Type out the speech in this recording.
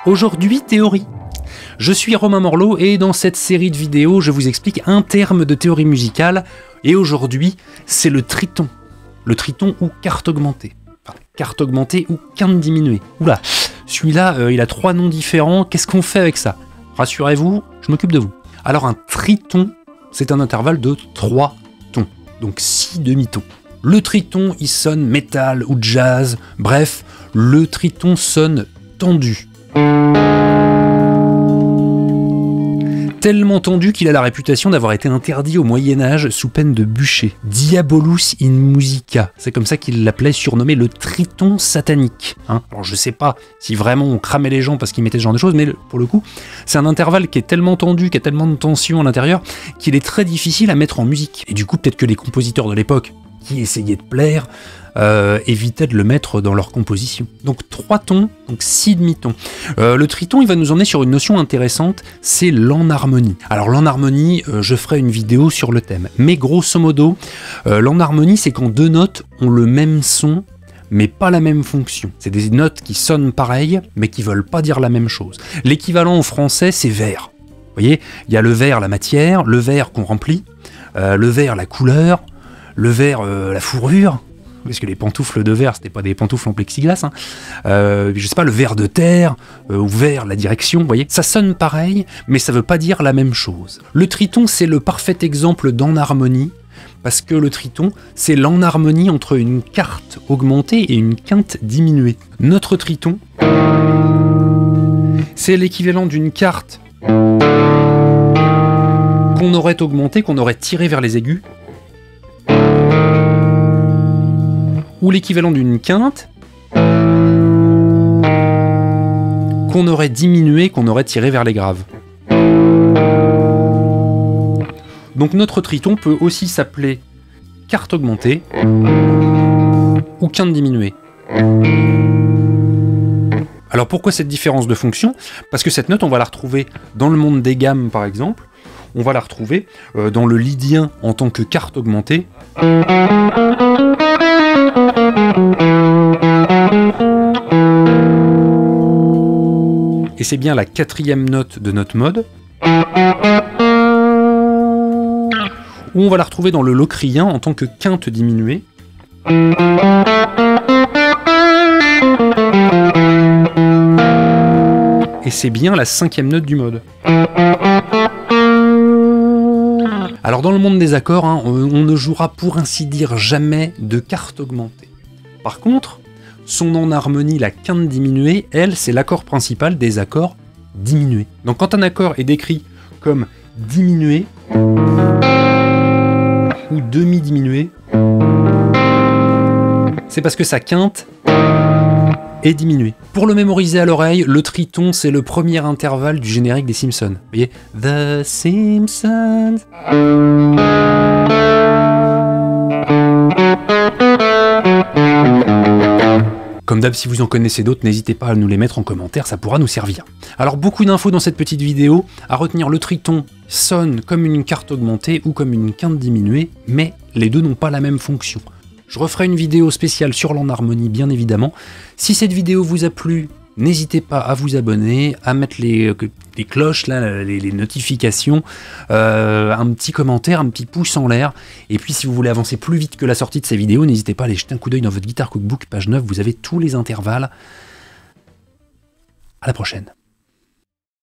Aujourd'hui, théorie. Je suis Romain Morlot et dans cette série de vidéos, je vous explique un terme de théorie musicale. Et aujourd'hui, c'est le triton. Le triton ou quarte augmentée. Enfin, quarte augmentée ou quinte diminuée. Oula, celui-là, il a 3 noms différents. Qu'est-ce qu'on fait avec ça? Rassurez-vous, je m'occupe de vous. Alors un triton, c'est un intervalle de 3 tons. Donc 6 demi-tons. Le triton, il sonne métal ou jazz. Bref, le triton sonne tendu. Tellement tendu qu'il a la réputation d'avoir été interdit au Moyen-Âge sous peine de bûcher. Diabolus in musica, c'est comme ça qu'il l'appelait, surnommé le triton satanique. Alors je sais pas si vraiment on cramait les gens parce qu'ils mettaient ce genre de choses, mais pour le coup, c'est un intervalle qui est tellement tendu, qui a tellement de tension à l'intérieur, qu'il est très difficile à mettre en musique. Et du coup, peut-être que les compositeurs de l'époque, qui essayaient de plaire, évitaient de le mettre dans leur composition. Donc 3 tons, donc 6 demi-tons. Le triton, il va nous emmener sur une notion intéressante, c'est l'enharmonie. Alors l'enharmonie, je ferai une vidéo sur le thème. Mais grosso modo, l'enharmonie, c'est quand 2 notes ont le même son, mais pas la même fonction. C'est des notes qui sonnent pareilles, mais qui veulent pas dire la même chose. L'équivalent en français, c'est verre. Vous voyez, il y a le verre, la matière, le verre qu'on remplit, le verre, la couleur, le verre, la fourrure, parce que les pantoufles de verre, c'était pas des pantoufles en plexiglas, je sais pas, le verre de terre, ou verre, la direction, vous voyez. Ça sonne pareil, mais ça veut pas dire la même chose. Le triton, c'est le parfait exemple d'enharmonie, parce que le triton, c'est l'enharmonie entre une quarte augmentée et une quinte diminuée. Notre triton, c'est l'équivalent d'une quarte qu'on aurait augmentée, qu'on aurait tirée vers les aigus, ou l'équivalent d'une quinte qu'on aurait diminué, qu'on aurait tiré vers les graves. Donc notre triton peut aussi s'appeler quarte augmentée ou quinte diminuée. Alors pourquoi cette différence de fonction? Parce que cette note, on va la retrouver dans le monde des gammes par exemple, on va la retrouver dans le lydien en tant que quarte augmentée. Et c'est bien la 4e note de notre mode. Ou on va la retrouver dans le locrien en tant que quinte diminuée. Et c'est bien la 5e note du mode. Alors dans le monde des accords, on ne jouera pour ainsi dire jamais de quarte augmentée. Par contre, son enharmonie, la quinte diminuée, elle, c'est l'accord principal des accords diminués. Donc quand un accord est décrit comme diminué ou demi-diminué, c'est parce que sa quinte est diminuée. Pour le mémoriser à l'oreille, le triton, c'est le premier intervalle du générique des Simpsons. Vous voyez, The Simpsons. Comme d'hab, si vous en connaissez d'autres, n'hésitez pas à nous les mettre en commentaire, ça pourra nous servir. Alors beaucoup d'infos dans cette petite vidéo. À retenir, le triton sonne comme une quarte augmentée ou comme une quinte diminuée, mais les deux n'ont pas la même fonction. Je referai une vidéo spéciale sur l'enharmonie, bien évidemment. Si cette vidéo vous a plu, n'hésitez pas à vous abonner, à mettre les cloches, là, les notifications, un petit commentaire, un petit pouce en l'air. Et puis si vous voulez avancer plus vite que la sortie de ces vidéos, n'hésitez pas à aller jeter un coup d'œil dans votre Guitar Cookbook, page 9, vous avez tous les intervalles. À la prochaine.